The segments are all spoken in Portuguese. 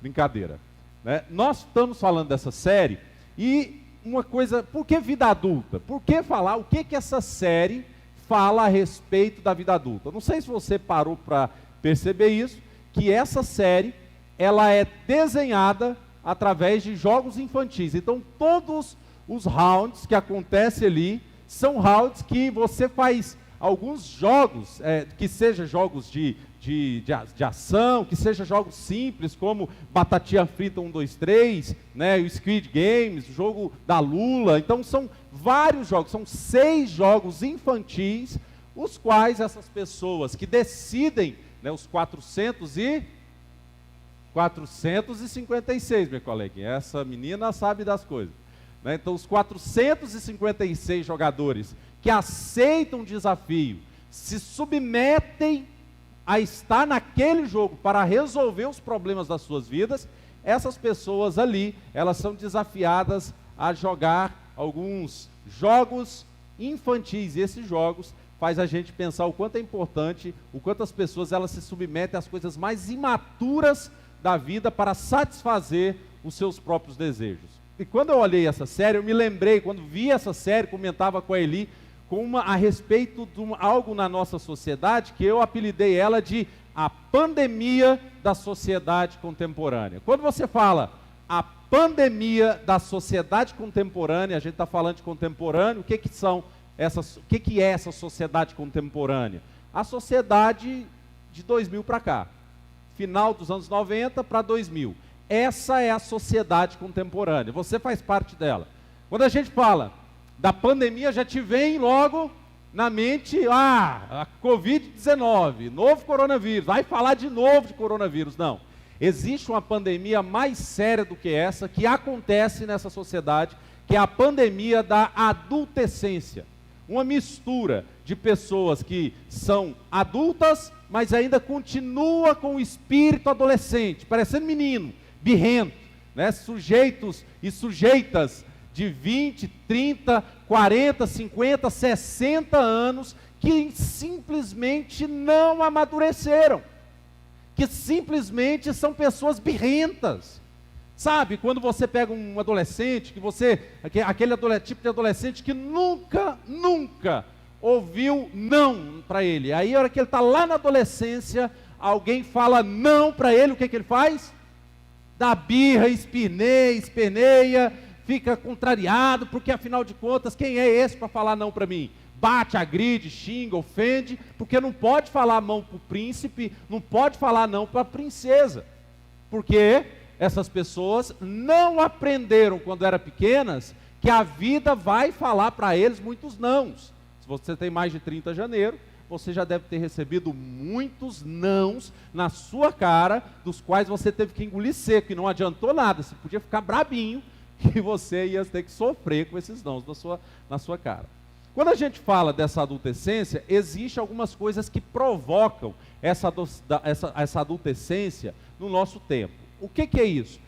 brincadeira. Né? Nós estamos falando dessa série e uma coisa, por que vida adulta? Por que falar, o que essa série fala a respeito da vida adulta? Não sei se você parou para perceber isso, que essa série, ela é desenhada através de jogos infantis. Então, todos os rounds que acontecem ali, são rounds que você faz alguns jogos, que sejam jogos de ação, que sejam jogos simples, como Batatinha Frita 1, 2, 3, né, o Squid Games, o jogo da Lula. Então são vários jogos, são 6 jogos infantis, os quais essas pessoas que decidem, né, os 456, minha coleguinha, essa menina sabe das coisas. Né? Então os 456 jogadores que aceitam o desafio, se submetem a estar naquele jogo para resolver os problemas das suas vidas, essas pessoas ali, elas são desafiadas a jogar alguns jogos infantis. E esses jogos faz a gente pensar o quanto é importante, o quanto as pessoas elas se submetem às coisas mais imaturas da vida para satisfazer os seus próprios desejos. E quando eu olhei essa série, eu me lembrei, quando vi essa série, comentava com a Eli, a respeito de algo na nossa sociedade, que eu apelidei ela de a pandemia da sociedade contemporânea. Quando você fala a pandemia da sociedade contemporânea, a gente está falando de contemporâneo, o que é essa sociedade contemporânea? A sociedade de 2000 para cá, final dos anos 90 para 2000. Essa é a sociedade contemporânea, você faz parte dela. Quando a gente fala da pandemia, já te vem logo na mente, a Covid-19, novo coronavírus, vai falar de novo de coronavírus. Não, existe uma pandemia mais séria do que essa, que acontece nessa sociedade, que é a pandemia da adultescência. Uma mistura de pessoas que são adultas, mas ainda continua com o espírito adolescente, parecendo menino, birrento, né? Sujeitos e sujeitas de 20, 30, 40, 50, 60 anos, que simplesmente não amadureceram, que simplesmente são pessoas birrentas. Sabe, quando você pega um adolescente, aquele tipo de adolescente que nunca ouviu não para ele. Aí a hora que ele está lá na adolescência, alguém fala não para ele, o que ele faz? Dá birra, esperneia, fica contrariado, porque afinal de contas, quem é esse para falar não para mim? Bate, agride, xinga, ofende, porque não pode falar não para o príncipe, não pode falar não para a princesa, porque essas pessoas não aprenderam quando eram pequenas, que a vida vai falar para eles muitos nãos. Se você tem mais de 30 de janeiro, você já deve ter recebido muitos nãos na sua cara, dos quais você teve que engolir seco, e não adiantou nada, você podia ficar brabinho, que você ia ter que sofrer com esses nãos na sua cara. Quando a gente fala dessa adolescência, existem algumas coisas que provocam essa adolescência no nosso tempo. O que é isso?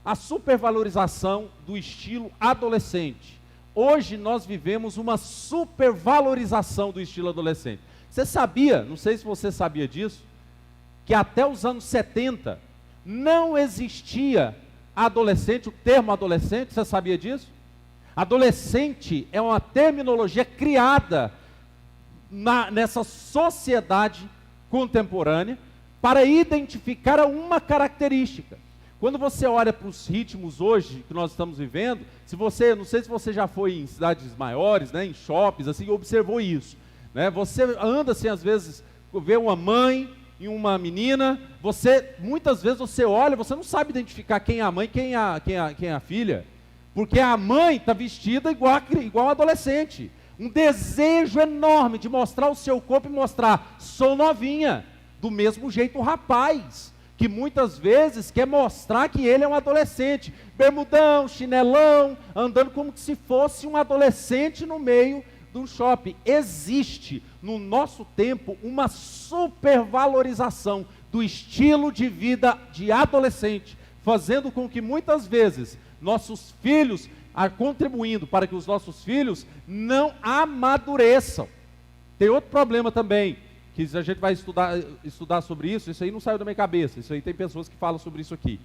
A supervalorização do estilo adolescente. Hoje nós vivemos uma supervalorização do estilo adolescente. Você sabia, não sei se você sabia disso, que até os anos 70 não existia adolescente, o termo adolescente, você sabia disso? Adolescente é uma terminologia criada nessa sociedade contemporânea para identificar uma característica. Quando você olha para os ritmos hoje que nós estamos vivendo, não sei se você já foi em cidades maiores, né, em shoppings, assim, observou isso, né? Você anda assim, às vezes, vê uma mãe e uma menina, muitas vezes você olha, você não sabe identificar quem é a mãe, quem é a filha, porque a mãe está vestida igual a adolescente, um desejo enorme de mostrar o seu corpo e mostrar, sou novinha, do mesmo jeito o rapaz, que muitas vezes quer mostrar que ele é um adolescente, bermudão, chinelão, andando como se fosse um adolescente no meio de um shopping. Existe no nosso tempo uma supervalorização do estilo de vida de adolescente, fazendo com que muitas vezes nossos filhos, contribuindo para que os nossos filhos não amadureçam. Tem outro problema também, que a gente vai estudar sobre isso aí não saiu da minha cabeça, isso aí tem pessoas que falam sobre isso aqui.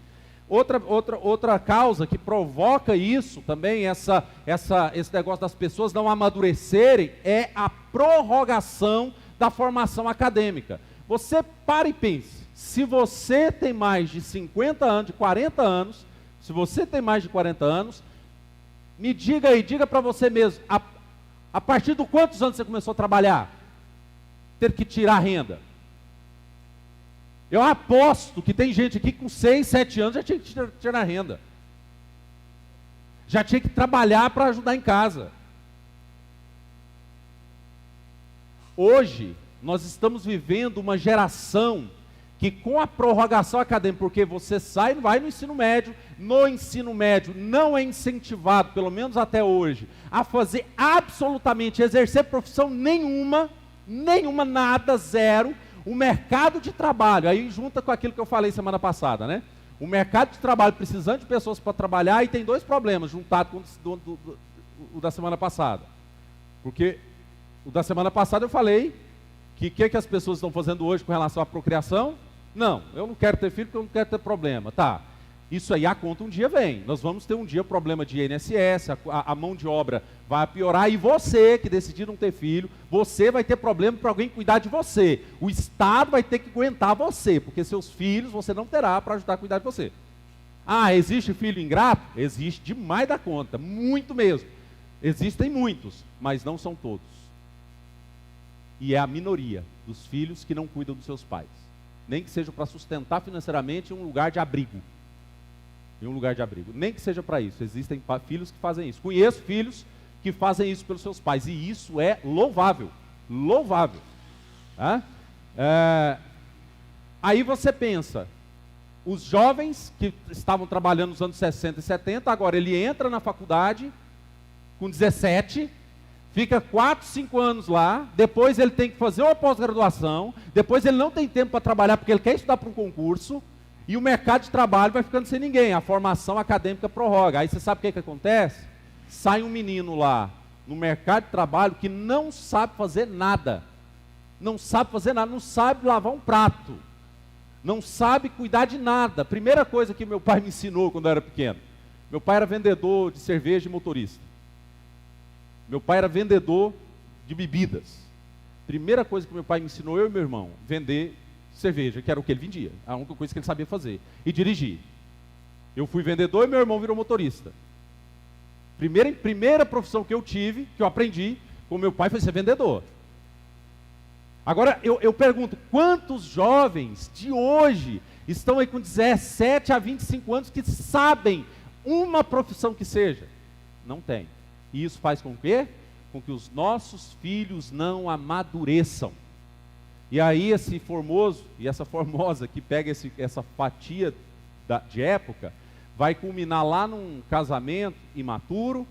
Outra causa que provoca isso também, esse negócio das pessoas não amadurecerem, é a prorrogação da formação acadêmica. Você para e pense, se você tem mais de 50 anos, de 40 anos, se você tem mais de 40 anos, me diga aí, diga para você mesmo, a partir de quantos anos você começou a trabalhar? Ter que tirar renda? Eu aposto que tem gente aqui com 6, 7 anos já tinha que tirar renda. Já tinha que trabalhar para ajudar em casa. Hoje, nós estamos vivendo uma geração que com a prorrogação acadêmica, porque você sai e vai no ensino médio não é incentivado, pelo menos até hoje, a fazer absolutamente, exercer profissão nenhuma, nada, zero. O mercado de trabalho, aí junta com aquilo que eu falei semana passada, né? O mercado de trabalho precisando de pessoas para trabalhar, e tem dois problemas juntados com o da semana passada. Porque o da semana passada eu falei que as pessoas estão fazendo hoje com relação à procriação? Não, eu não quero ter filho porque eu não quero ter problema. Tá, isso aí a conta um dia vem. Nós vamos ter um dia problema de INSS, a mão de obra vai piorar, e você que decidir não ter filho, você vai ter problema para alguém cuidar de você. O Estado vai ter que aguentar você, porque seus filhos você não terá para ajudar a cuidar de você. Ah, existe filho ingrato? Existe demais da conta, muito mesmo. Existem muitos, mas não são todos. E é a minoria dos filhos que não cuidam dos seus pais. Nem que seja para sustentar financeiramente um lugar de abrigo. Em um lugar de abrigo. Nem que seja para isso. Existem filhos que fazem isso. Conheço filhos que fazem isso pelos seus pais. E isso é louvável. Louvável. Tá? Aí você pensa, os jovens que estavam trabalhando nos anos 60 e 70, agora ele entra na faculdade com 17, fica 4, 5 anos lá, depois ele tem que fazer uma pós-graduação, depois ele não tem tempo para trabalhar porque ele quer estudar para um concurso, e o mercado de trabalho vai ficando sem ninguém, a formação acadêmica prorroga. Aí você sabe o que acontece? Sai um menino lá no mercado de trabalho que não sabe fazer nada, não sabe lavar um prato, não sabe cuidar de nada. Primeira coisa que meu pai me ensinou quando eu era pequeno, meu pai era vendedor de cerveja e motorista. Meu pai era vendedor de bebidas. Primeira coisa que meu pai me ensinou, eu e meu irmão, vender cerveja, que era o que ele vendia, a única coisa que ele sabia fazer, e dirigir. Eu fui vendedor e meu irmão virou motorista. Primeira profissão que eu tive, que eu aprendi com meu pai, foi ser vendedor. Agora, eu pergunto, quantos jovens de hoje estão aí com 17 a 25 anos que sabem uma profissão que seja? Não tem. E isso faz com quê? Com que os nossos filhos não amadureçam. E aí esse formoso e essa formosa que pega essa fatia de época, vai culminar lá num casamento imatura,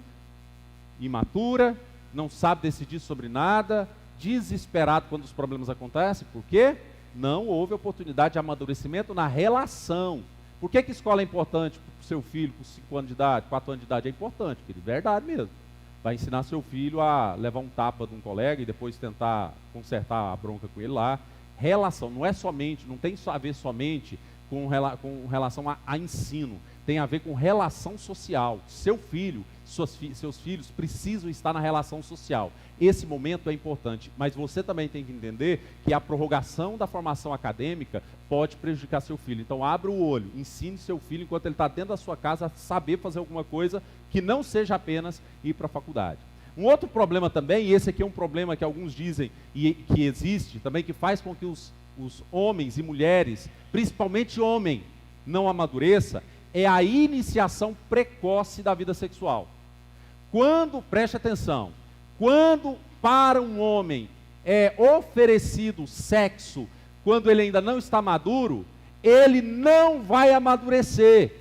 não sabe decidir sobre nada, desesperado quando os problemas acontecem. Por quê? Não houve oportunidade de amadurecimento na relação. Por que escola é importante para o seu filho com 5 anos de idade, 4 anos de idade? É importante, querido, verdade mesmo. Vai ensinar seu filho a levar um tapa de um colega e depois tentar consertar a bronca com ele lá. Relação, não é somente, não tem a ver somente com relação a ensino, tem a ver com relação social. Seu filho, seus filhos precisam estar na relação social. Esse momento é importante, mas você também tem que entender que a prorrogação da formação acadêmica pode prejudicar seu filho. Então abra o olho, ensine seu filho enquanto ele está dentro da sua casa a saber fazer alguma coisa que não seja apenas ir para a faculdade. Um outro problema também, e esse aqui é um problema que alguns dizem e que existe também, que faz com que os homens e mulheres, principalmente homem, não amadureça, é a iniciação precoce da vida sexual. Preste atenção, quando para um homem é oferecido sexo, quando ele ainda não está maduro, ele não vai amadurecer.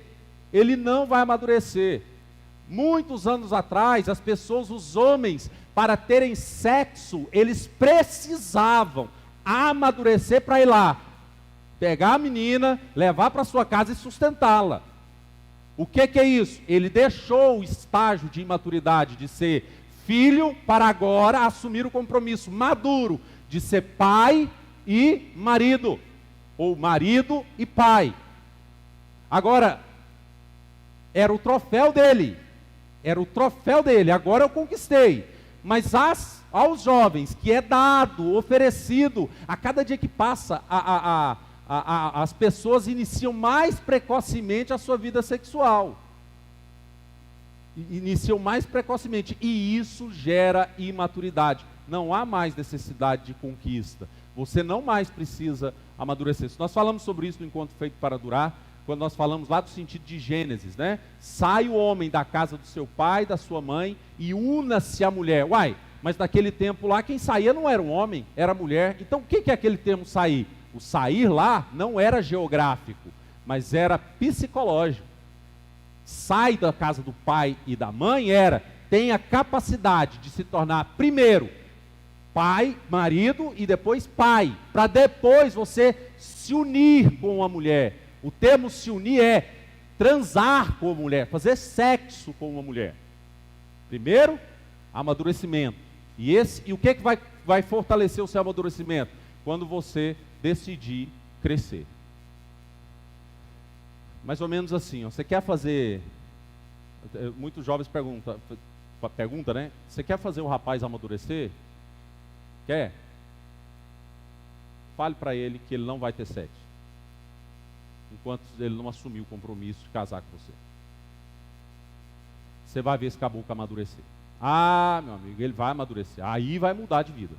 Muitos anos atrás, as pessoas, os homens, para terem sexo, eles precisavam amadurecer para ir lá, pegar a menina, levar para sua casa e sustentá-la. O que é isso? Ele deixou o estágio de imaturidade, de ser filho, para agora assumir o compromisso maduro de ser pai e marido, ou marido e pai. Agora, era o troféu dele. Era o troféu dele, agora eu conquistei. Mas aos jovens que é dado, oferecido, a cada dia que passa, as pessoas iniciam mais precocemente a sua vida sexual. Iniciam mais precocemente, e isso gera imaturidade. Não há mais necessidade de conquista. Você não mais precisa amadurecer. Nós falamos sobre isso no Encontro Feito para Durar, quando nós falamos lá do sentido de Gênesis, né? Sai o homem da casa do seu pai, da sua mãe, e una-se à mulher. Uai, mas naquele tempo lá, quem saía não era um homem, era a mulher. Então o que é aquele termo sair? O sair lá não era geográfico, mas era psicológico. Sai da casa do pai e da mãe tem a capacidade de se tornar primeiro pai, marido e depois pai, para depois você se unir com a mulher. O termo se unir é transar com a mulher, fazer sexo com uma mulher. Primeiro, amadurecimento. E o que vai fortalecer o seu amadurecimento? Quando você decidir crescer. Mais ou menos assim, ó, você quer fazer, muitos jovens perguntam, né? Você quer fazer o rapaz amadurecer? Quer? Fale para ele que ele não vai ter sexo, enquanto ele não assumir o compromisso de casar com você. Você vai ver esse caboclo amadurecer. Ah, meu amigo, ele vai amadurecer. Aí vai mudar de vida.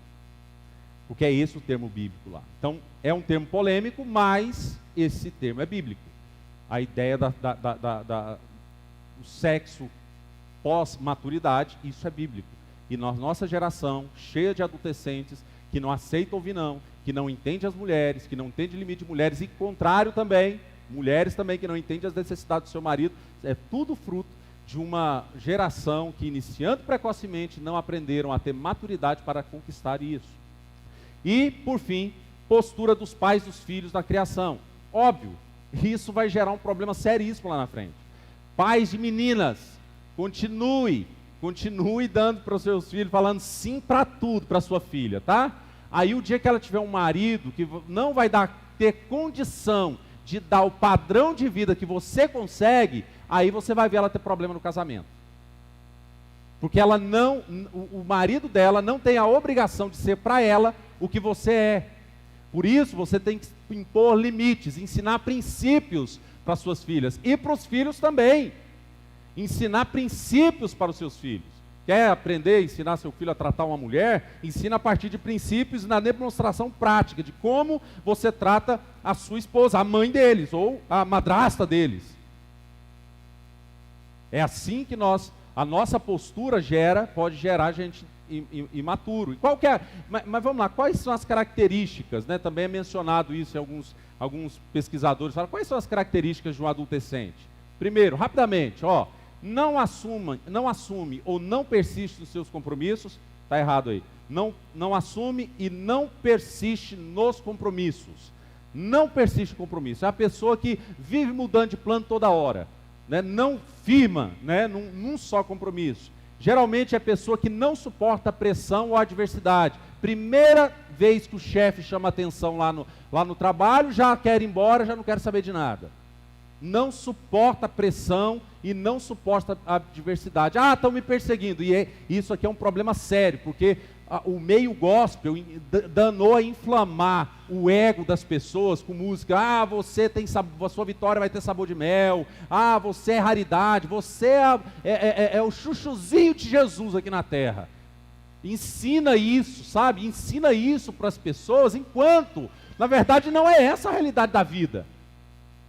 Porque é esse o termo bíblico lá. Então, é um termo polêmico, mas esse termo é bíblico. A ideia do sexo pós-maturidade, isso é bíblico. E nossa geração, cheia de adolescentes, que não aceita ouvir não, que não entende as mulheres, que não entende o limite de mulheres, e contrário também, mulheres também que não entendem as necessidades do seu marido, é tudo fruto de uma geração que, iniciando precocemente, não aprenderam a ter maturidade para conquistar isso. E, por fim, postura dos pais dos filhos na criação. Óbvio, isso vai gerar um problema seríssimo lá na frente. Pais de meninas, continue dando para os seus filhos, falando sim para tudo para sua filha, tá? Aí o dia que ela tiver um marido que não vai ter condição de dar o padrão de vida que você consegue, aí você vai ver ela ter problema no casamento. Porque o marido dela não tem a obrigação de ser para ela o que você é. Por isso você tem que impor limites, ensinar princípios para suas filhas e para os filhos também. Ensinar princípios para os seus filhos. Quer aprender a ensinar seu filho a tratar uma mulher? Ensina a partir de princípios na demonstração prática de como você trata a sua esposa, a mãe deles ou a madrasta deles. É assim que a nossa postura pode gerar gente imaturo. E mas vamos lá, quais são as características, né? Também é mencionado isso em alguns pesquisadores, falam, quais são as características de um adolescente? Primeiro, rapidamente, não assume ou não persiste nos seus compromissos, está errado aí, não assume e não persiste nos compromissos. Não persiste no compromisso, é a pessoa que vive mudando de plano toda hora, né? Não firma, né? num só compromisso. Geralmente é a pessoa que não suporta a pressão ou a adversidade. Primeira vez que o chefe chama atenção lá no trabalho, já quer ir embora, já não quer saber de nada. Não suporta a pressão e não suporta a adversidade. Ah, estão me perseguindo. E isso aqui é um problema sério, porque o meio gospel danou a inflamar o ego das pessoas com música. Ah, você tem sabor, a sua vitória vai ter sabor de mel. Ah, você é raridade, você é o chuchuzinho de Jesus aqui na terra. Ensina isso, sabe? Ensina isso para as pessoas, enquanto, na verdade, não é essa a realidade da vida.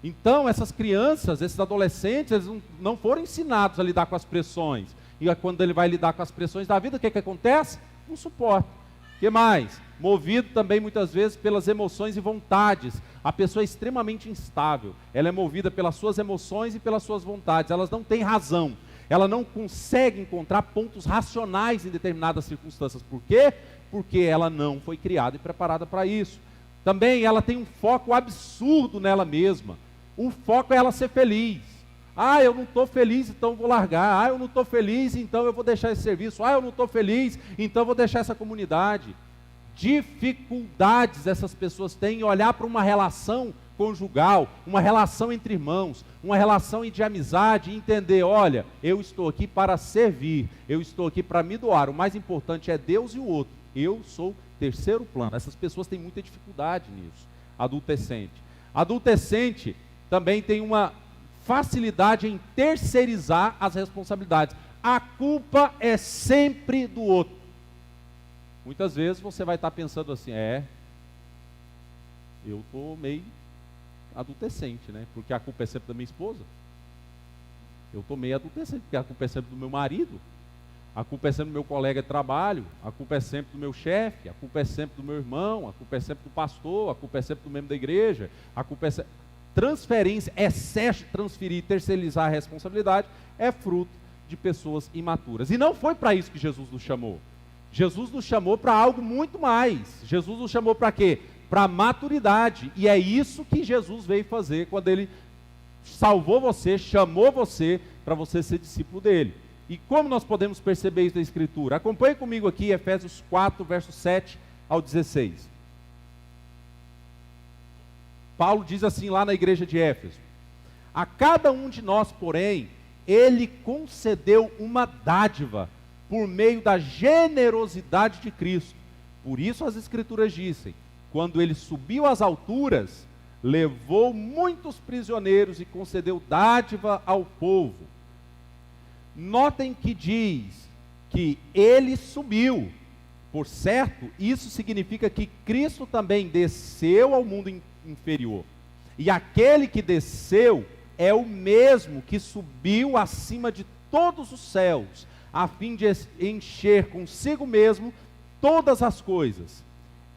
Então, essas crianças, esses adolescentes, eles não foram ensinados a lidar com as pressões. E quando ele vai lidar com as pressões da vida, o que acontece? Não suporta. O que mais? Movido também muitas vezes pelas emoções e vontades. A pessoa é extremamente instável. Ela é movida pelas suas emoções e pelas suas vontades. Elas não têm razão. Ela não consegue encontrar pontos racionais em determinadas circunstâncias. Por quê? Porque ela não foi criada e preparada para isso. Também ela tem um foco absurdo nela mesma. O foco é ela ser feliz. Ah, eu não estou feliz, então eu vou largar. Ah, eu não estou feliz, então eu vou deixar esse serviço. Ah, eu não estou feliz, então eu vou deixar essa comunidade. Dificuldades essas pessoas têm em olhar para uma relação conjugal, uma relação entre irmãos, uma relação de amizade, e entender, olha, eu estou aqui para servir, eu estou aqui para me doar, o mais importante é Deus e o outro, eu sou terceiro plano. Essas pessoas têm muita dificuldade nisso, adultescente. Adultescente também tem uma facilidade em terceirizar as responsabilidades. A culpa é sempre do outro. Muitas vezes você vai estar pensando assim, eu estou meio adultescente, né? Porque a culpa é sempre da minha esposa. Eu estou meio adultescente, porque a culpa é sempre do meu marido. A culpa é sempre do meu colega de trabalho. A culpa é sempre do meu chefe. A culpa é sempre do meu irmão. A culpa é sempre do pastor. A culpa é sempre do membro da igreja. A culpa é sempre... Transferência, excesso de transferir e terceirizar a responsabilidade é fruto de pessoas imaturas. E não foi para isso que Jesus nos chamou. Jesus nos chamou para algo muito mais. Jesus nos chamou para quê? Para maturidade. E é isso que Jesus veio fazer quando ele salvou você, chamou você para você ser discípulo dele. E como nós podemos perceber isso da Escritura? Acompanhe comigo aqui Efésios 4, versos 7 ao 16. Paulo diz assim lá na igreja de Éfeso: a cada um de nós, porém, ele concedeu uma dádiva por meio da generosidade de Cristo. Por isso as Escrituras dizem: quando ele subiu às alturas, levou muitos prisioneiros e concedeu dádiva ao povo. Notem que diz que ele subiu. Por certo, isso significa que Cristo também desceu ao mundo inferior. E aquele que desceu é o mesmo que subiu acima de todos os céus, a fim de encher consigo mesmo todas as coisas.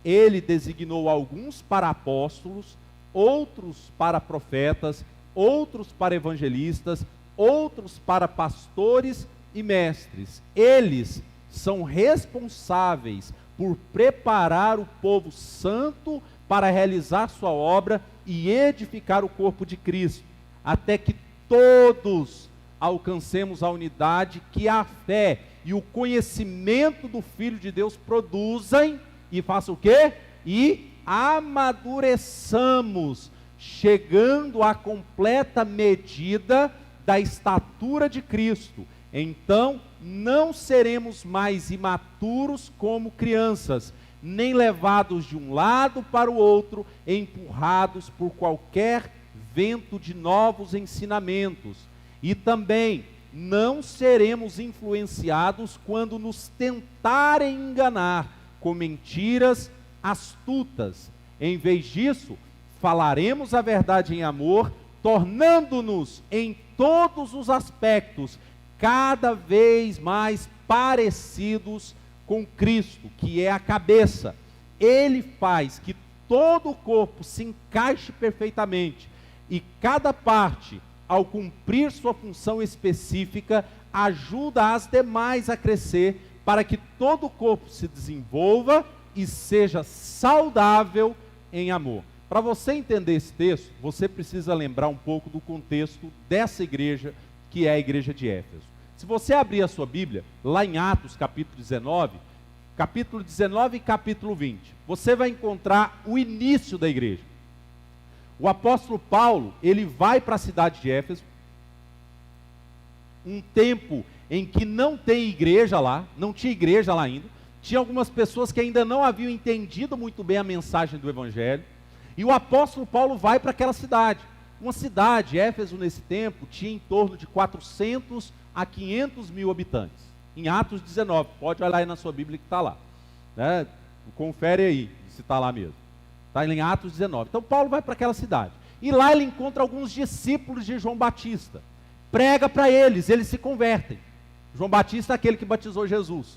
Ele designou alguns para apóstolos, outros para profetas, outros para evangelistas, outros para pastores e mestres. Eles são responsáveis por preparar o povo santo para realizar sua obra e edificar o corpo de Cristo, até que todos alcancemos a unidade que a fé e o conhecimento do Filho de Deus produzem, e faça o quê? E amadureçamos, chegando à completa medida da estatura de Cristo. Então não seremos mais imaturos como crianças, nem levados de um lado para o outro, empurrados por qualquer vento de novos ensinamentos. E também não seremos influenciados quando nos tentarem enganar com mentiras astutas. Em vez disso, falaremos a verdade em amor, tornando-nos em todos os aspectos cada vez mais parecidos com Cristo, que é a cabeça. Ele faz que todo o corpo se encaixe perfeitamente, e cada parte, ao cumprir sua função específica, ajuda as demais a crescer, para que todo o corpo se desenvolva e seja saudável em amor. Para você entender esse texto, você precisa lembrar um pouco do contexto dessa igreja, que é a igreja de Éfeso. Se você abrir a sua Bíblia, lá em Atos capítulo 19 e capítulo 20, você vai encontrar o início da igreja. O apóstolo Paulo, ele vai para a cidade de Éfeso, um tempo em que não tem igreja lá, não tinha igreja lá ainda, tinha algumas pessoas que ainda não haviam entendido muito bem a mensagem do Evangelho, e o apóstolo Paulo vai para aquela cidade. Uma cidade, Éfeso nesse tempo, tinha em torno de 400 a 500 mil habitantes. Em Atos 19, pode olhar aí na sua Bíblia que está lá, né? Confere aí, se está lá mesmo. Está em Atos 19. Então Paulo vai para aquela cidade, e lá ele encontra alguns discípulos de João Batista, prega para eles se convertem. João Batista é aquele que batizou Jesus.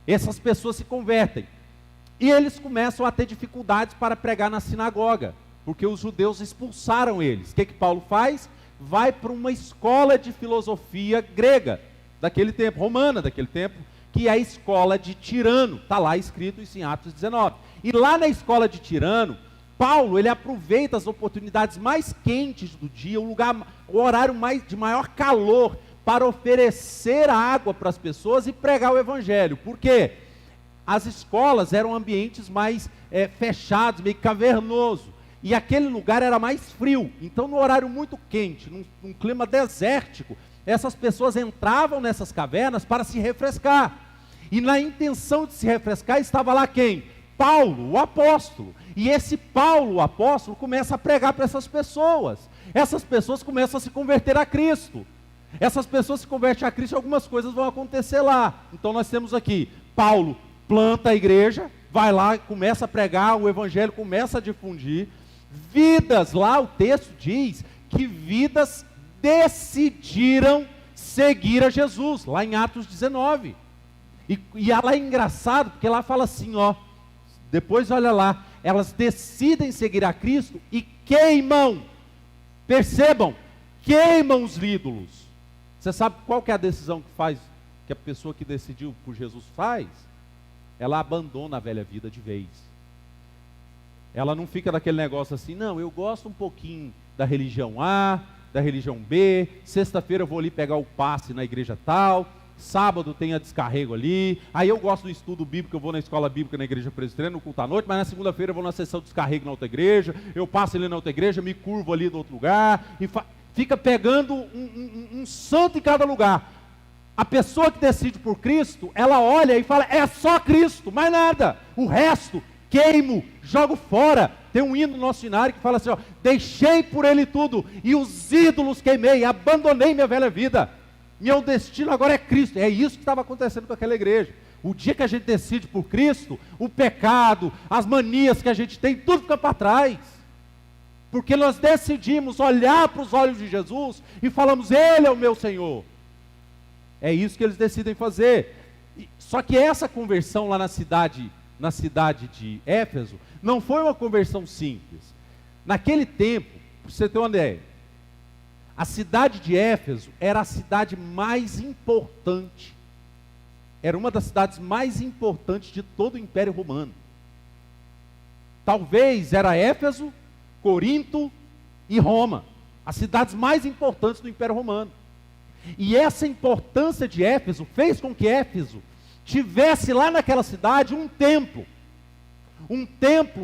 Essas pessoas se convertem, e eles começam a ter dificuldades para pregar na sinagoga, porque os judeus expulsaram eles. O que Paulo faz? Vai para uma escola de filosofia grega, daquele tempo, romana daquele tempo, que é a escola de Tirano. Está lá escrito isso em Atos 19. E lá na escola de Tirano, Paulo, ele aproveita as oportunidades mais quentes do dia, o horário de maior calor, para oferecer água para as pessoas e pregar o evangelho. Por quê? As escolas eram ambientes mais fechados, meio cavernoso. e aquele lugar era mais frio. Então, no horário muito quente, num clima desértico, essas pessoas entravam nessas cavernas para se refrescar. E na intenção de se refrescar estava lá quem? Paulo, o apóstolo. E esse Paulo, o apóstolo, começa a pregar para essas pessoas. Essas pessoas começam a se converter a Cristo. Essas pessoas se convertem a Cristo e algumas coisas vão acontecer lá. Então nós temos aqui, Paulo planta a igreja, vai lá, começa a pregar, o evangelho começa a difundir. Vidas, lá o texto diz que vidas decidiram seguir a Jesus, lá em Atos 19. E lá é engraçado, porque lá fala assim, ó, depois olha lá, elas decidem seguir a Cristo e queimam, percebam, queimam os ídolos. Você sabe qual que é a decisão que a pessoa que decidiu por Jesus faz? Ela abandona a velha vida de vez. Ela não fica naquele negócio assim, não, eu gosto um pouquinho da religião A, da religião B, sexta-feira eu vou ali pegar o passe na igreja tal, sábado tem a descarrego ali, aí eu gosto do estudo bíblico, eu vou na escola bíblica na igreja presbiteriana, no culto à noite, mas na segunda-feira eu vou na sessão de descarrego na outra igreja, eu passo ali na outra igreja, me curvo ali no outro lugar, e fica pegando um santo em cada lugar. A pessoa que decide por Cristo, ela olha e fala, é só Cristo, mais nada, o resto, queimo, jogo fora. Tem um hino no nosso cenário que fala assim, ó, deixei por ele tudo, e os ídolos queimei, abandonei minha velha vida. Meu destino agora é Cristo. É isso que estava acontecendo com aquela igreja. O dia que a gente decide por Cristo, o pecado, as manias que a gente tem, tudo fica para trás. Porque nós decidimos olhar para os olhos de Jesus e falamos, Ele é o meu Senhor. É isso que eles decidem fazer. Só que essa conversão lá na cidade de Éfeso, não foi uma conversão simples. Naquele tempo, para você ter uma ideia, a cidade de Éfeso era a cidade mais importante. Era uma das cidades mais importantes de todo o Império Romano. Talvez era Éfeso, Corinto e Roma, as cidades mais importantes do Império Romano. E essa importância de Éfeso fez com que Éfeso tivesse lá naquela cidade um templo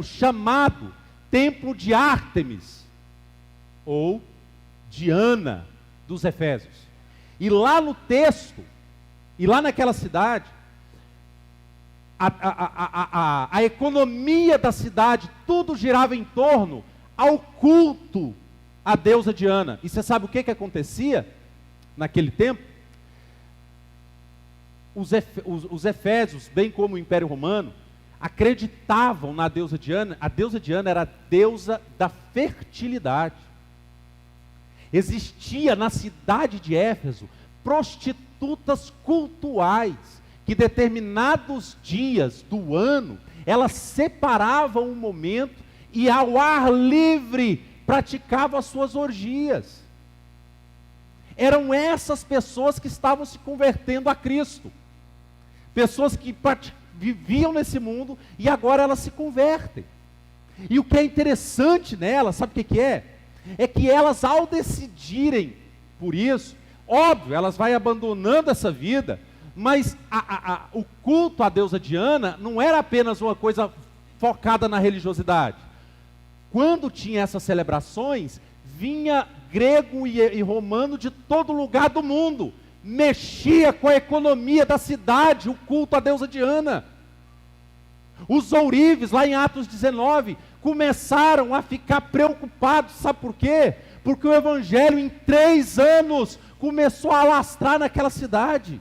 chamado Templo de Ártemis, ou Diana dos Efésios. E lá no texto, e lá naquela cidade, a economia da cidade, tudo girava em torno ao culto à deusa Diana. E você sabe o que acontecia naquele tempo? Os efésios, bem como o Império Romano, acreditavam na deusa Diana. A deusa Diana era a deusa da fertilidade. Existia na cidade de Éfeso prostitutas cultuais, que determinados dias do ano, elas separavam um momento e ao ar livre praticavam as suas orgias. Eram essas pessoas que estavam se convertendo a Cristo. Pessoas que viviam nesse mundo e agora elas se convertem. E o que é interessante nelas, sabe o que é? É que elas, ao decidirem por isso, óbvio, elas vão abandonando essa vida, mas o culto à deusa Diana não era apenas uma coisa focada na religiosidade. Quando tinha essas celebrações, vinha grego e romano de todo lugar do mundo, mexia com a economia da cidade, o culto à deusa Diana. Os ourives, lá em Atos 19, começaram a ficar preocupados, sabe por quê? Porque o evangelho em 3 anos começou a alastrar naquela cidade,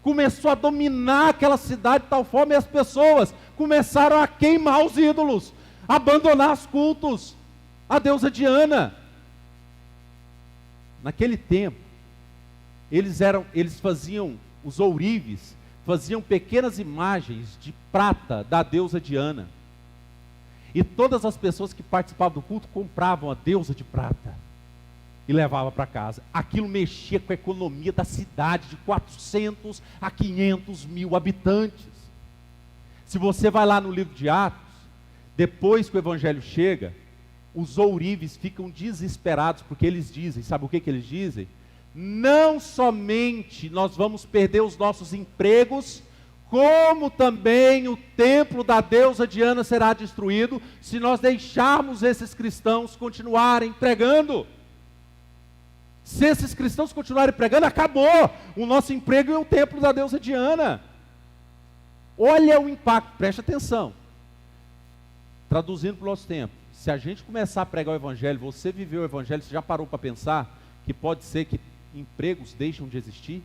começou a dominar aquela cidade de tal forma, e as pessoas começaram a queimar os ídolos, abandonar os cultos à deusa Diana. Naquele tempo, os ourives faziam pequenas imagens de prata da deusa Diana. E todas as pessoas que participavam do culto compravam a deusa de prata e levavam para casa. Aquilo mexia com a economia da cidade de 400 a 500 mil habitantes. Se você vai lá no livro de Atos, depois que o evangelho chega, os ourives ficam desesperados, porque eles dizem, sabe o que eles dizem? Não somente nós vamos perder os nossos empregos, como também o templo da deusa Diana será destruído, se nós deixarmos esses cristãos continuarem pregando. Se esses cristãos continuarem pregando, acabou o nosso emprego e o templo da deusa Diana. Olha o impacto, preste atenção. Traduzindo para o nosso tempo, se a gente começar a pregar o evangelho, você viveu o evangelho, você já parou para pensar que pode ser que empregos deixam de existir?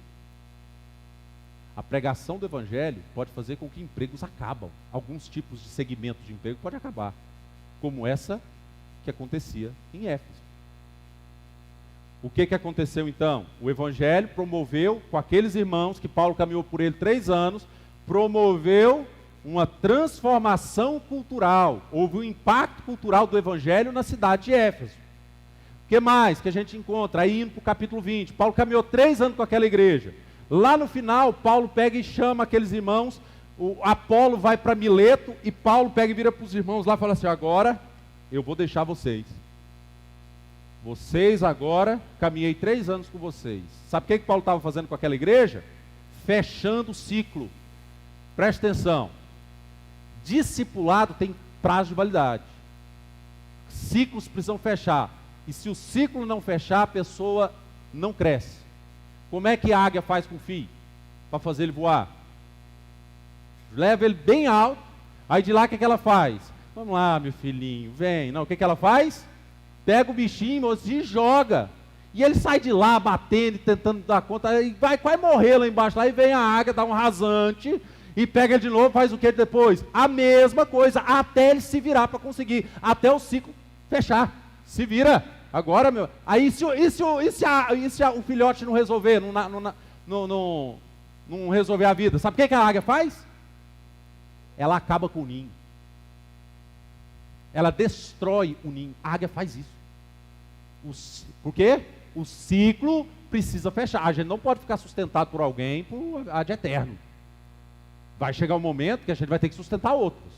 A pregação do evangelho pode fazer com que empregos acabam. Alguns tipos de segmentos de emprego podem acabar, como essa que acontecia em Éfeso. O que aconteceu então? O evangelho promoveu, com aqueles irmãos que Paulo caminhou por ele 3 anos, promoveu uma transformação cultural. Houve um impacto cultural do evangelho na cidade de Éfeso. O que mais que a gente encontra? Aí indo para o capítulo 20, Paulo caminhou 3 anos com aquela igreja. Lá no final, Paulo pega e chama aqueles irmãos, o Apolo vai para Mileto, e Paulo pega e vira para os irmãos lá e fala assim: agora eu vou deixar vocês. Vocês agora, caminhei 3 anos com vocês. Sabe o que Paulo estava fazendo com aquela igreja? Fechando o ciclo. Preste atenção. Discipulado tem prazo de validade. Ciclos precisam fechar. E se o ciclo não fechar, a pessoa não cresce. Como é que a águia faz com o filho? Para fazer ele voar? Leva ele bem alto. Aí de lá o que ela faz? Vamos lá, meu filhinho, vem. Não, o que ela faz? Pega o bichinho e joga. E ele sai de lá batendo e tentando dar conta. E vai morrer lá embaixo. Lá e vem a águia, dá um rasante. E pega ele de novo, faz o que depois? A mesma coisa, até ele se virar para conseguir. Até o ciclo fechar. Se vira. Agora, meu. Aí se o filhote não resolver, não resolver a vida, sabe o que a águia faz? Ela acaba com o ninho. Ela destrói o ninho. A águia faz isso. Por quê? O ciclo precisa fechar. A gente não pode ficar sustentado por alguém por ad eterno. Vai chegar um momento que a gente vai ter que sustentar outros.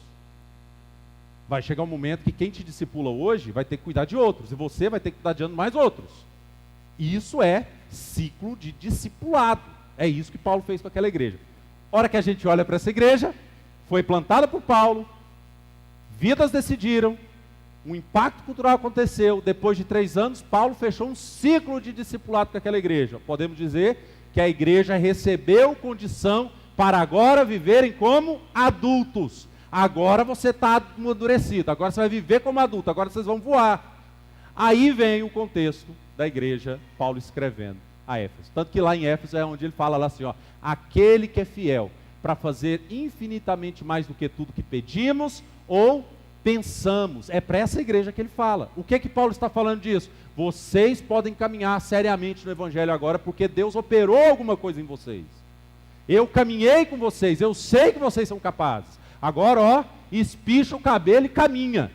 Vai chegar um momento que quem te discipula hoje vai ter que cuidar de outros. E você vai ter que cuidar de mais outros. Isso é ciclo de discipulado. É isso que Paulo fez com aquela igreja. Hora que a gente olha para essa igreja, foi plantada por Paulo, vidas decidiram, um impacto cultural aconteceu. Depois de 3 anos, Paulo fechou um ciclo de discipulado com aquela igreja. Podemos dizer que a igreja recebeu condição para agora viverem como adultos. Agora você está amadurecido, agora você vai viver como adulto, agora vocês vão voar. Aí vem o contexto da igreja, Paulo escrevendo a Éfeso. Tanto que lá em Éfeso é onde ele fala lá assim, ó, aquele que é fiel para fazer infinitamente mais do que tudo que pedimos ou pensamos. É para essa igreja que ele fala. O que Paulo está falando disso? Vocês podem caminhar seriamente no evangelho agora, porque Deus operou alguma coisa em vocês. Eu caminhei com vocês, eu sei que vocês são capazes. Agora, ó, espicha o cabelo e caminha.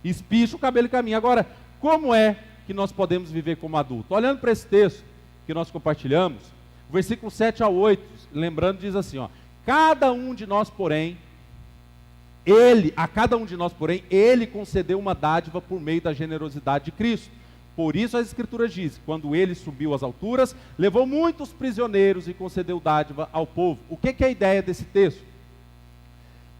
Espicha o cabelo e caminha. Agora, como é que nós podemos viver como adulto? Olhando para esse texto que nós compartilhamos, o versículo 7 ao 8, lembrando, diz assim, ó, cada um de nós, porém, a cada um de nós, porém, ele concedeu uma dádiva por meio da generosidade de Cristo. Por isso as Escrituras dizem, quando ele subiu às alturas, levou muitos prisioneiros e concedeu dádiva ao povo. O que é a ideia desse texto?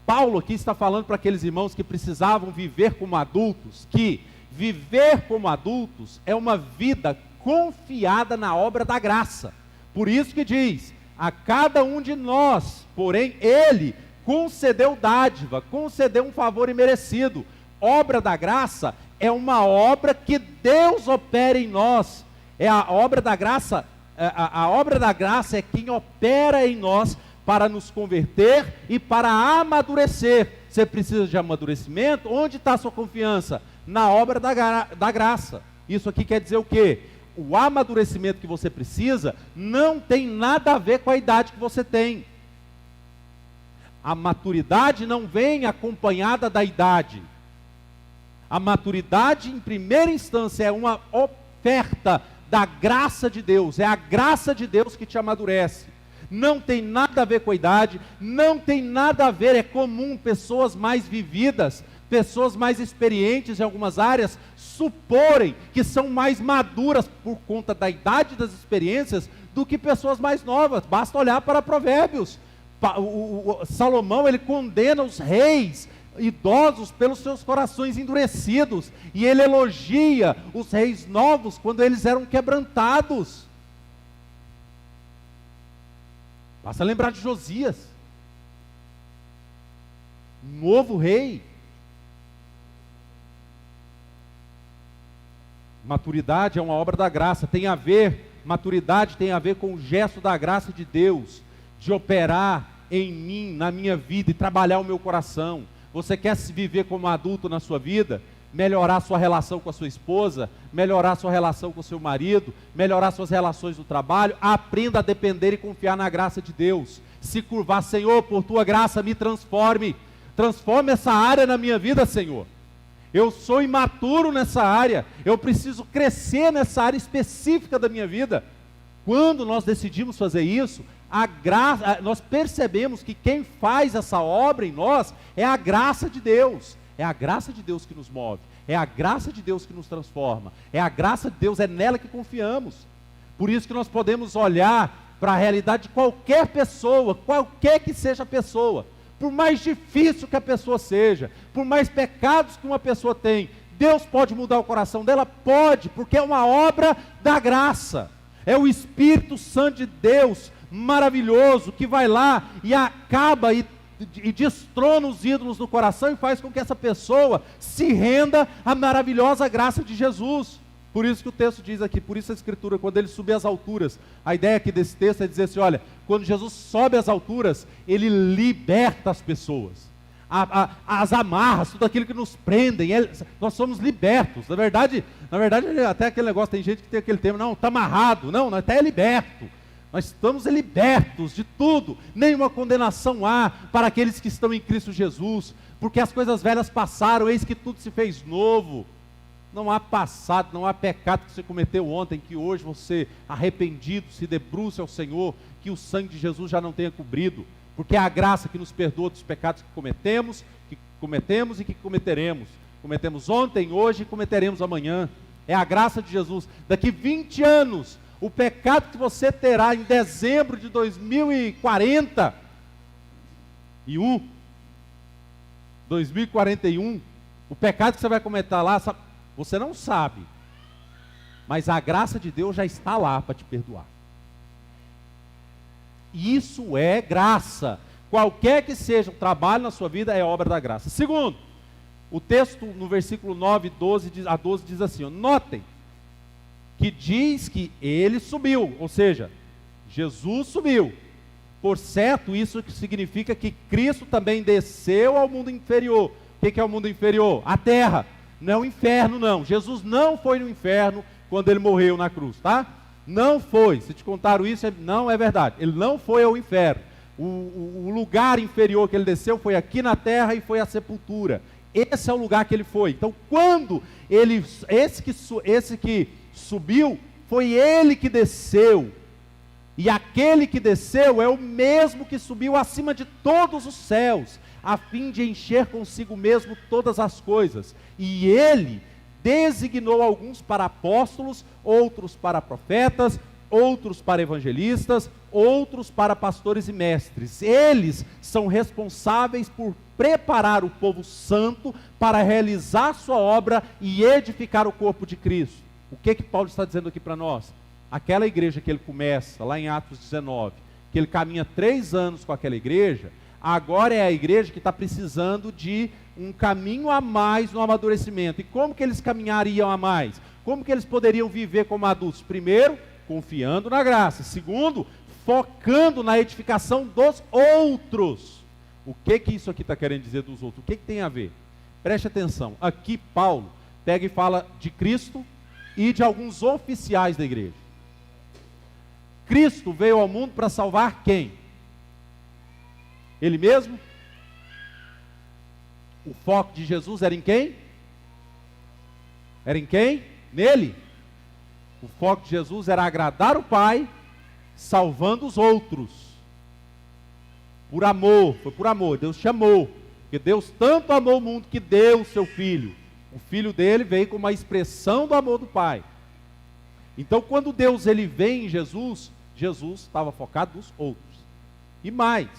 Paulo aqui está falando para aqueles irmãos que precisavam viver como adultos, que viver como adultos é uma vida confiada na obra da graça. Por isso que diz, a cada um de nós, porém, ele concedeu dádiva, concedeu um favor imerecido. Obra da graça é uma obra que Deus opera em nós. É a obra da graça, a obra da graça é quem opera em nós para nos converter e para amadurecer. Você precisa de amadurecimento? Onde está a sua confiança? Na obra da graça. Isso aqui quer dizer o quê? O amadurecimento que você precisa não tem nada a ver com a idade que você tem. A maturidade não vem acompanhada da idade. A maturidade, em primeira instância, é uma oferta da graça de Deus. É a graça de Deus que te amadurece. Não tem nada a ver com a idade, não tem nada a ver, é comum pessoas mais vividas, pessoas mais experientes em algumas áreas, suporem que são mais maduras por conta da idade e das experiências do que pessoas mais novas. Basta olhar para Provérbios. Salomão, ele condena os reis idosos pelos seus corações endurecidos, e ele elogia os reis novos quando eles eram quebrantados. Basta lembrar de Josias, novo rei. Maturidade é uma obra da graça, maturidade tem a ver com o gesto da graça de Deus, de operar em mim, na minha vida, e trabalhar o meu coração. Você quer se viver como adulto na sua vida? Melhorar sua relação com a sua esposa, melhorar sua relação com o seu marido, melhorar suas relações no trabalho. Aprenda a depender e confiar na graça de Deus. Se curvar: Senhor, por tua graça me transforme essa área na minha vida, Senhor. Eu sou imaturo nessa área, eu preciso crescer nessa área específica da minha vida. Quando nós decidimos fazer isso, nós percebemos que quem faz essa obra em nós é a graça de Deus. É a graça de Deus que nos move, é a graça de Deus que nos transforma, é a graça de Deus, é nela que confiamos. Por isso que nós podemos olhar para a realidade de qualquer pessoa, qualquer que seja a pessoa, por mais difícil que a pessoa seja, por mais pecados que uma pessoa tem, Deus pode mudar o coração dela? Pode, porque é uma obra da graça. É o Espírito Santo de Deus, maravilhoso, que vai lá e acaba e destrona os ídolos do coração e faz com que essa pessoa se renda à maravilhosa graça de Jesus. Por isso que o texto diz aqui, por isso a Escritura, quando ele subir às alturas, a ideia aqui desse texto é dizer assim: olha, quando Jesus sobe às alturas, ele liberta as pessoas, as amarras, tudo aquilo que nos prendem, nós somos libertos. Na verdade, até aquele negócio, tem gente que tem aquele termo: não, está amarrado, não, nós até é liberto. Nós estamos libertos de tudo, nenhuma condenação há para aqueles que estão em Cristo Jesus, porque as coisas velhas passaram, eis que tudo se fez novo. Não há passado, não há pecado que você cometeu ontem, que hoje você, arrependido, se debruce ao Senhor, que o sangue de Jesus já não tenha cobrido, porque é a graça que nos perdoa dos pecados que cometemos e que cometeremos. Cometemos ontem, hoje e cometeremos amanhã. É a graça de Jesus. Daqui 20 anos, o pecado que você terá em dezembro de 2041, o pecado que você vai cometer lá, você não sabe, mas a graça de Deus já está lá para te perdoar. Isso é graça. Qualquer que seja o trabalho na sua vida, é obra da graça. Segundo, o texto no versículo 9 a 12 diz assim: notem que diz que ele subiu, ou seja, Jesus subiu. Por certo, isso significa que Cristo também desceu ao mundo inferior. O que é o mundo inferior? A terra, não é o inferno não. Jesus não foi no inferno quando ele morreu na cruz, tá? Não foi. Se te contaram isso, não é verdade. Ele não foi ao inferno. O lugar inferior que ele desceu foi aqui na terra e foi a sepultura. Esse é o lugar que ele foi. Então, quando esse que subiu, foi ele que desceu. E aquele que desceu é o mesmo que subiu acima de todos os céus, a fim de encher consigo mesmo todas as coisas. E ele designou alguns para apóstolos, outros para profetas, outros para evangelistas, outros para pastores e mestres. Eles são responsáveis por preparar o povo santo para realizar sua obra e edificar o corpo de Cristo. O que Paulo está dizendo aqui para nós? Aquela igreja que ele começa, lá em Atos 19, que ele caminha 3 anos com aquela igreja, agora é a igreja que está precisando de um caminho a mais no amadurecimento. E como que eles caminhariam a mais? Como que eles poderiam viver como adultos? Primeiro, confiando na graça. Segundo, focando na edificação dos outros. O que isso aqui está querendo dizer dos outros? O que tem a ver? Preste atenção. Aqui Paulo pega e fala de Cristo e de alguns oficiais da igreja. Cristo veio ao mundo para salvar quem? Ele mesmo? O foco de Jesus era em quem? Era em quem? Nele. O foco de Jesus era agradar o Pai, salvando os outros. Por amor, foi por amor, Deus chamou. Porque Deus tanto amou o mundo que deu o seu Filho. O Filho dele veio como uma expressão do amor do Pai. Então quando Deus ele vem em Jesus, Jesus estava focado nos outros. E mais,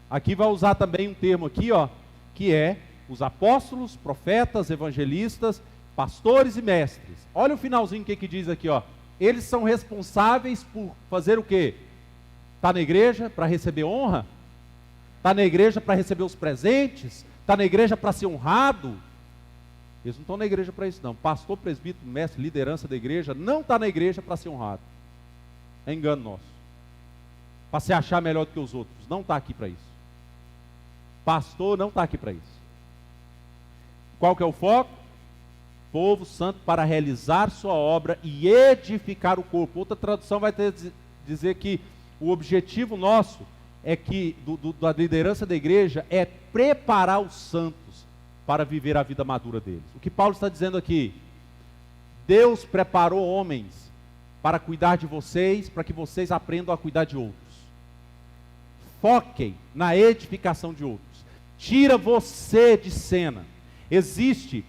aqui vai usar também um termo aqui, ó, que é os apóstolos, profetas, evangelistas, pastores e mestres. Olha o finalzinho que diz aqui, ó. Eles são responsáveis por fazer o quê? Está na igreja para receber honra? Está na igreja para receber os presentes? Está na igreja para ser honrado? Eles não estão na igreja para isso não. Pastor, presbítero, mestre, liderança da igreja, não está na igreja para ser honrado. É engano nosso. Para se achar melhor do que os outros. Não está aqui para isso. Pastor não está aqui para isso. Qual que é o foco? Povo santo para realizar sua obra e edificar o corpo. Outra tradução vai dizer que o objetivo nosso é que, da liderança da igreja, é preparar os santos para viver a vida madura deles. O que Paulo está dizendo aqui? Deus preparou homens para cuidar de vocês, para que vocês aprendam a cuidar de outros. Foquem na edificação de outros. Tira você de cena. Existe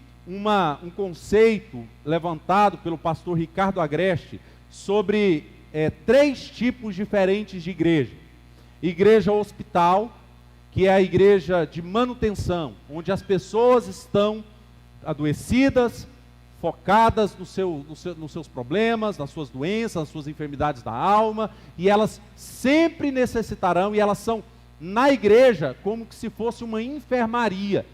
um conceito levantado pelo pastor Ricardo Agreste sobre 3 tipos diferentes de igreja. Igreja hospital, que é a igreja de manutenção, onde as pessoas estão adoecidas, focadas nos seus problemas, nas suas doenças, nas suas enfermidades da alma, e elas sempre necessitarão, e elas são na igreja como que se fosse uma enfermaria.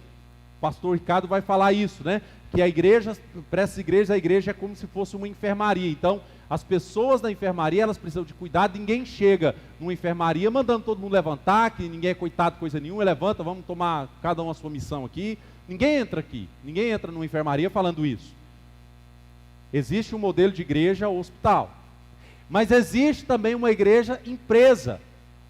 O pastor Ricardo vai falar isso, né? Que a igreja, para essas igrejas, a igreja é como se fosse uma enfermaria. Então, as pessoas da enfermaria, elas precisam de cuidado. Ninguém chega numa enfermaria mandando todo mundo levantar, que ninguém é coitado coisa nenhuma, levanta, vamos tomar cada um a sua missão aqui. Ninguém entra aqui, ninguém entra numa enfermaria falando isso. Existe um modelo de igreja hospital. Mas existe também uma igreja empresa,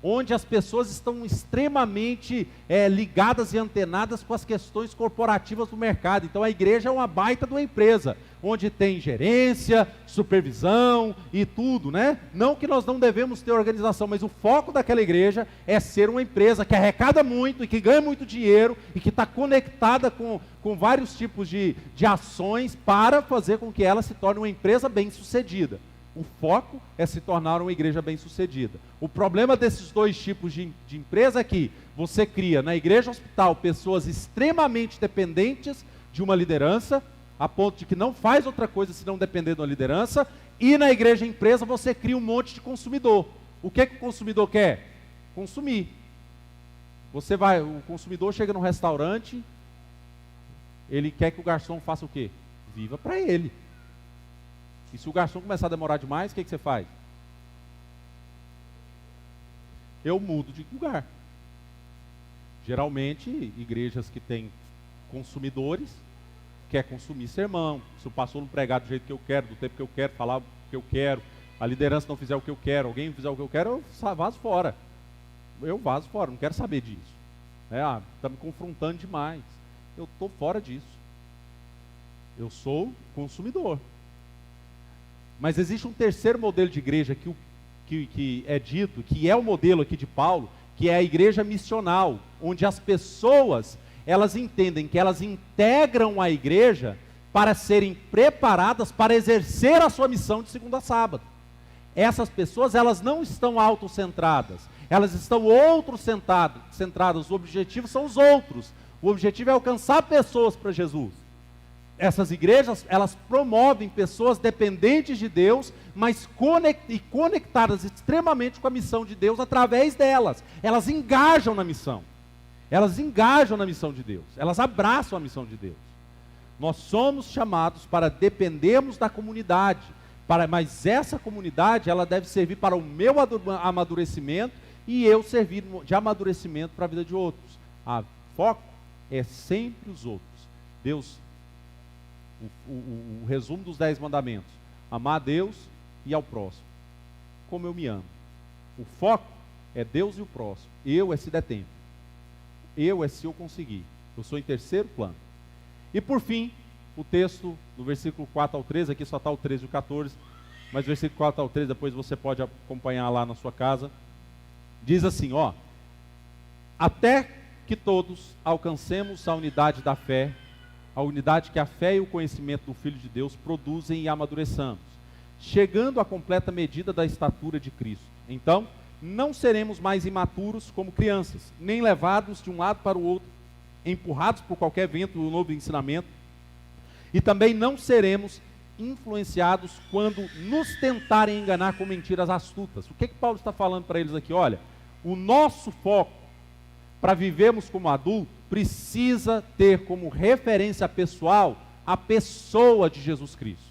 onde as pessoas estão extremamente ligadas e antenadas com as questões corporativas do mercado. Então a igreja é uma baita de uma empresa, onde tem gerência, supervisão e tudo, né? Não que nós não devemos ter organização, mas o foco daquela igreja é ser uma empresa que arrecada muito e que ganha muito dinheiro e que está conectada com vários tipos de ações para fazer com que ela se torne uma empresa bem-sucedida. O foco é se tornar uma igreja bem-sucedida. O problema desses 2 tipos de empresa é que você cria na igreja hospital pessoas extremamente dependentes de uma liderança, a ponto de que não faz outra coisa senão depender de uma liderança, e na igreja empresa você cria um monte de consumidor. O que o consumidor quer? Consumir. O consumidor chega num restaurante, ele quer que o garçom faça o quê? Viva para ele. E se o garçom começar a demorar demais, o que você faz? Eu mudo de lugar. Geralmente, igrejas que têm consumidores, quer consumir sermão. Se o pastor não pregar do jeito que eu quero, do tempo que eu quero, falar o que eu quero, a liderança não fizer o que eu quero, alguém fizer o que eu quero, eu vazo fora. Eu vazo fora, não quero saber disso. Está me confrontando demais. Eu estou fora disso. Eu sou consumidor. Mas existe um terceiro modelo de igreja que é dito, que é o modelo aqui de Paulo, que é a igreja missional, onde as pessoas, elas entendem que elas integram a igreja para serem preparadas para exercer a sua missão de segunda a sábado. Essas pessoas, elas não estão autocentradas, elas estão centradas, o objetivo são os outros, o objetivo é alcançar pessoas para Jesus. Essas igrejas, elas promovem pessoas dependentes de Deus, mas conectadas extremamente com a missão de Deus através delas. Elas engajam na missão. Elas engajam na missão de Deus. Elas abraçam a missão de Deus. Nós somos chamados para dependermos da comunidade. Mas essa comunidade, ela deve servir para o meu amadurecimento e eu servir de amadurecimento para a vida de outros. O foco é sempre os outros. Deus... O resumo dos 10 mandamentos: amar a Deus e ao próximo como eu me amo. O foco é Deus e o próximo. Eu é se der tempo, eu é se eu conseguir. Eu sou em terceiro plano. E por fim, o texto do versículo 4 ao 13, aqui só está o 13 e o 14, mas o versículo 4 ao 13 depois você pode acompanhar lá na sua casa. Diz assim, até que todos alcancemos a unidade da fé, a unidade que a fé e o conhecimento do Filho de Deus produzem, e amadureçamos, chegando à completa medida da estatura de Cristo. Então, não seremos mais imaturos como crianças, nem levados de um lado para o outro, empurrados por qualquer vento do novo ensinamento, e também não seremos influenciados quando nos tentarem enganar com mentiras astutas. O que Paulo está falando para eles aqui? Olha, o nosso foco para vivermos como adulto precisa ter como referência pessoal a pessoa de Jesus Cristo.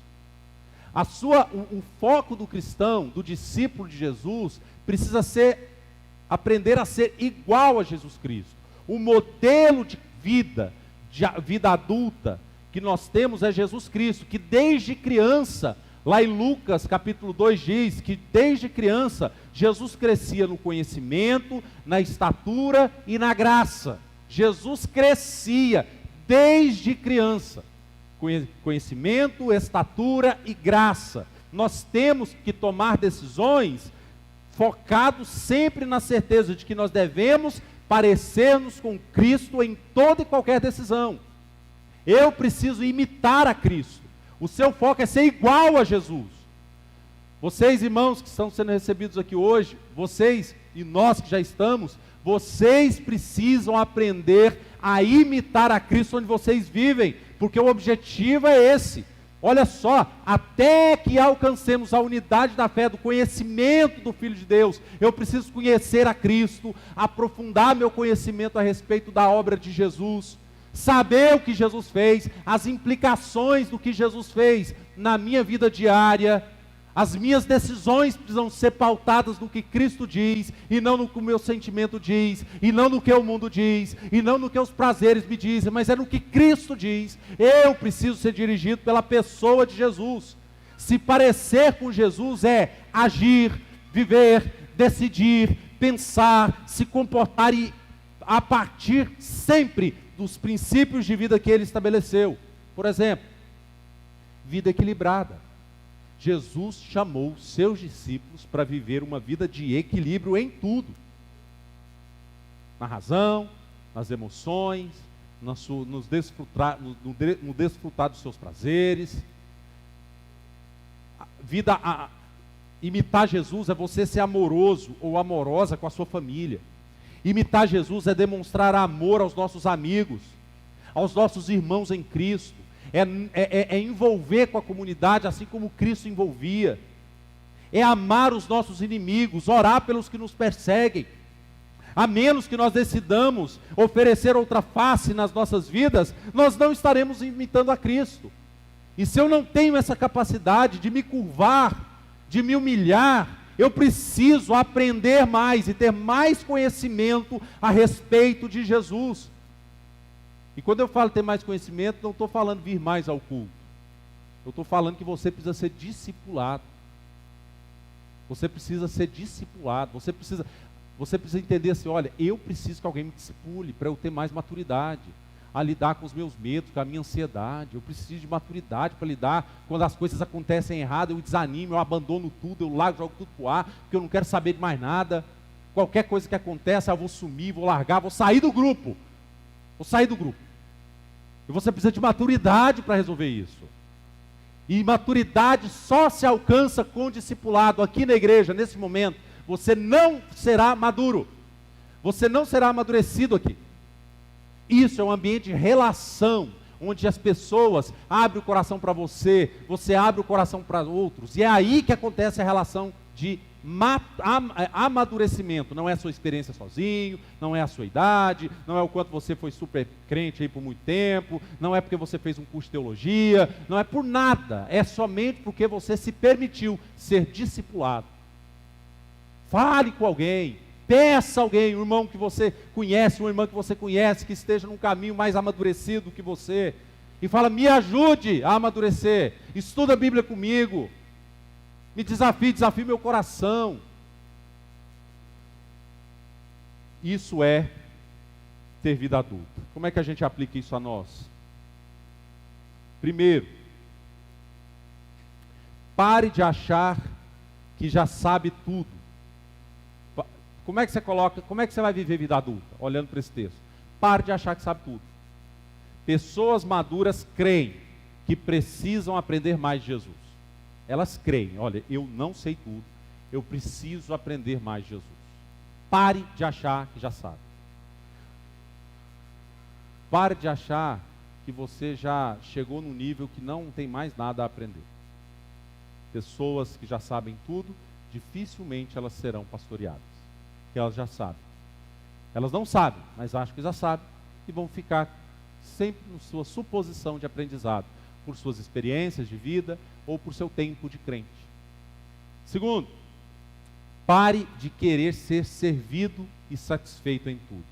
O foco do cristão, do discípulo de Jesus, precisa ser aprender a ser igual a Jesus Cristo. O modelo de vida adulta que nós temos é Jesus Cristo, que desde criança, lá em Lucas capítulo 2 diz que desde criança Jesus crescia no conhecimento, na estatura e na graça. Jesus crescia desde criança. Conhecimento, estatura e graça. Nós temos que tomar decisões focados sempre na certeza de que nós devemos parecer-nos com Cristo em toda e qualquer decisão. Eu preciso imitar a Cristo. O seu foco é ser igual a Jesus. Vocês, irmãos que estão sendo recebidos aqui hoje, vocês e nós que já estamos, vocês precisam aprender a imitar a Cristo onde vocês vivem, porque o objetivo é esse. Olha só, até que alcancemos a unidade da fé, do conhecimento do Filho de Deus, eu preciso conhecer a Cristo, aprofundar meu conhecimento a respeito da obra de Jesus, saber o que Jesus fez, as implicações do que Jesus fez na minha vida diária. As minhas decisões precisam ser pautadas no que Cristo diz, e não no que o meu sentimento diz, e não no que o mundo diz, e não no que os prazeres me dizem, mas é no que Cristo diz. Eu preciso ser dirigido pela pessoa de Jesus. Se parecer com Jesus é agir, viver, decidir, pensar, se comportar e a partir sempre dos princípios de vida que Ele estabeleceu. Por exemplo, vida equilibrada. Jesus chamou seus discípulos para viver uma vida de equilíbrio em tudo. Na razão, nas emoções, no desfrutar dos seus prazeres. Imitar Jesus é você ser amoroso ou amorosa com a sua família. Imitar Jesus é demonstrar amor aos nossos amigos, aos nossos irmãos em Cristo. É envolver com a comunidade assim como Cristo envolvia. É amar os nossos inimigos, orar pelos que nos perseguem. A menos que nós decidamos oferecer outra face nas nossas vidas, nós não estaremos imitando a Cristo. E se eu não tenho essa capacidade de me curvar, de me humilhar, eu preciso aprender mais e ter mais conhecimento a respeito de Jesus. E quando eu falo ter mais conhecimento, não estou falando vir mais ao culto. Eu estou falando que você precisa ser discipulado. Você precisa ser discipulado. Você precisa entender assim, olha, eu preciso que alguém me discipule para eu ter mais maturidade, a lidar com os meus medos, com a minha ansiedade. Eu preciso de maturidade para lidar quando as coisas acontecem errado, eu desanimo, eu abandono tudo, eu largo, jogo tudo para o ar, porque eu não quero saber de mais nada. Qualquer coisa que aconteça, eu vou sumir, vou largar, vou sair do grupo. E você precisa de maturidade para resolver isso. E maturidade só se alcança com discipulado. Aqui na igreja, nesse momento, você não será maduro. Você não será amadurecido aqui. Isso é um ambiente de relação, onde as pessoas abrem o coração para você, você abre o coração para outros. E é aí que acontece a relação de amadurecimento. Não é a sua experiência sozinho, não é a sua idade, não é o quanto você foi super crente aí por muito tempo, não é porque você fez um curso de teologia, não é por nada, é somente porque você se permitiu ser discipulado. Fale com alguém, peça a alguém, um irmão que você conhece, uma irmã que você conhece, que esteja num caminho mais amadurecido que você, e fala, me ajude a amadurecer, estuda a Bíblia comigo, me desafie meu coração. Isso é ter vida adulta. Como é que a gente aplica isso a nós? Primeiro, pare de achar que já sabe tudo. Como é que você vai viver vida adulta? Olhando para esse texto. Pare de achar que sabe tudo. Pessoas maduras creem que precisam aprender mais de Jesus. Elas creem, olha, eu não sei tudo, eu preciso aprender mais de Jesus. Pare de achar que já sabe. Pare de achar que você já chegou num nível que não tem mais nada a aprender. Pessoas que já sabem tudo, dificilmente elas serão pastoreadas, porque elas já sabem. Elas não sabem, mas acham que já sabem, e vão ficar sempre na sua suposição de aprendizado, por suas experiências de vida ou por seu tempo de crente. Segundo, pare de querer ser servido e satisfeito em tudo.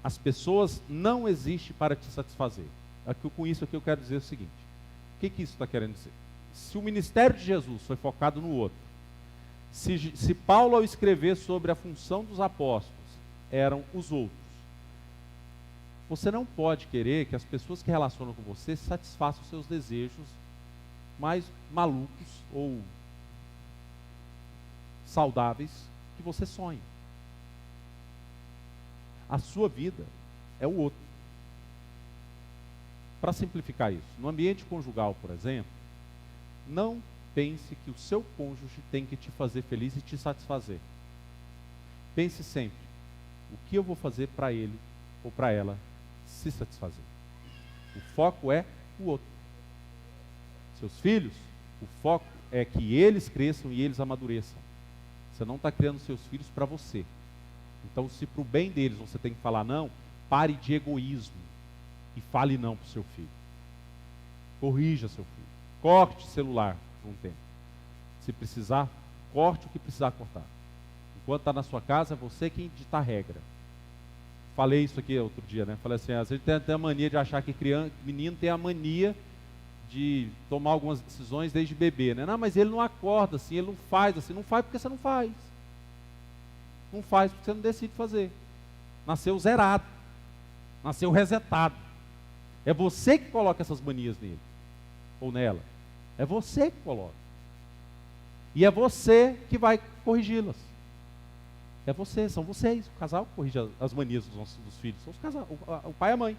As pessoas não existem para te satisfazer. Com isso aqui eu quero dizer o seguinte: o que isso está querendo dizer? Se o ministério de Jesus foi focado no outro, se Paulo, ao escrever sobre a função dos apóstolos, eram os outros, você não pode querer que as pessoas que relacionam com você satisfaçam os seus desejos mais malucos ou saudáveis que você sonha. A sua vida é o outro. Para simplificar isso, no ambiente conjugal, por exemplo, não pense que o seu cônjuge tem que te fazer feliz e te satisfazer. Pense sempre: o que eu vou fazer para ele ou para ela se satisfazer? O foco é o outro. Seus filhos, o foco é que eles cresçam e eles amadureçam. Você não está criando seus filhos para você. Então, se para o bem deles você tem que falar não, pare de egoísmo e fale não para o seu filho. Corrija seu filho. Corte celular por um tempo. Se precisar, corte o que precisar cortar. Enquanto está na sua casa, é você quem dita a regra. Falei isso aqui outro dia, né? Falei assim, às vezes tem a mania de achar que menino tem a mania de tomar algumas decisões desde bebê, né? Não, mas ele não acorda assim, ele não faz assim. Não faz porque você não faz. Não faz porque você não decide fazer. Nasceu zerado. Nasceu resetado. É você que coloca essas manias nele. Ou nela. É você que coloca. E é você que vai corrigi-las. É você, são vocês. O casal que corrige as manias dos filhos. São os casais, o pai e a mãe.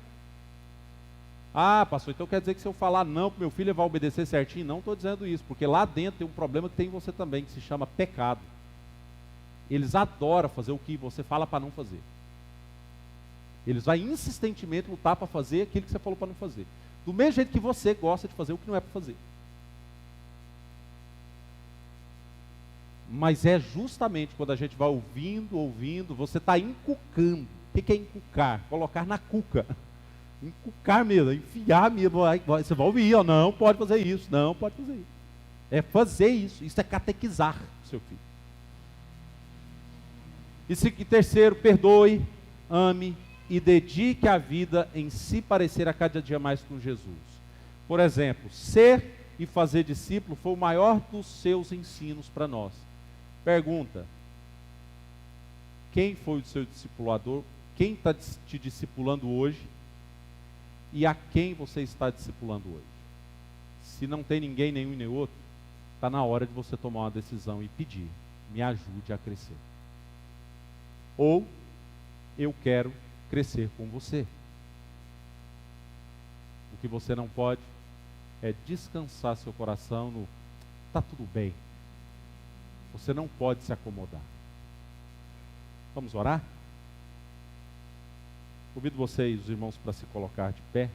Ah, pastor, então quer dizer que se eu falar não para meu filho, ele vai obedecer certinho? Não estou dizendo isso, porque lá dentro tem um problema que tem em você também, que se chama pecado. Eles adoram fazer o que você fala para não fazer. Eles vão insistentemente lutar para fazer aquilo que você falou para não fazer. Do mesmo jeito que você gosta de fazer o que não é para fazer. Mas é justamente quando a gente vai ouvindo, você está encucando. O que é encucar? Colocar na cuca. Encucar mesmo, enfiar mesmo. Você vai ouvir, ó, não pode fazer isso, não pode fazer isso. É fazer isso, isso é catequizar o seu filho. E terceiro, perdoe, ame e dedique a vida em se parecer a cada dia mais com Jesus. Por exemplo, ser e fazer discípulo foi o maior dos seus ensinos para nós. Pergunta: quem foi o seu discipulador? Quem está te discipulando hoje? E a quem você está discipulando hoje? Se não tem ninguém, nenhum e nem outro, está na hora de você tomar uma decisão e pedir: me ajude a crescer. Ou, eu quero crescer com você. O que você não pode é descansar seu coração no está tudo bem. Você não pode se acomodar. Vamos orar? Convido vocês, os irmãos, para se colocar de pé.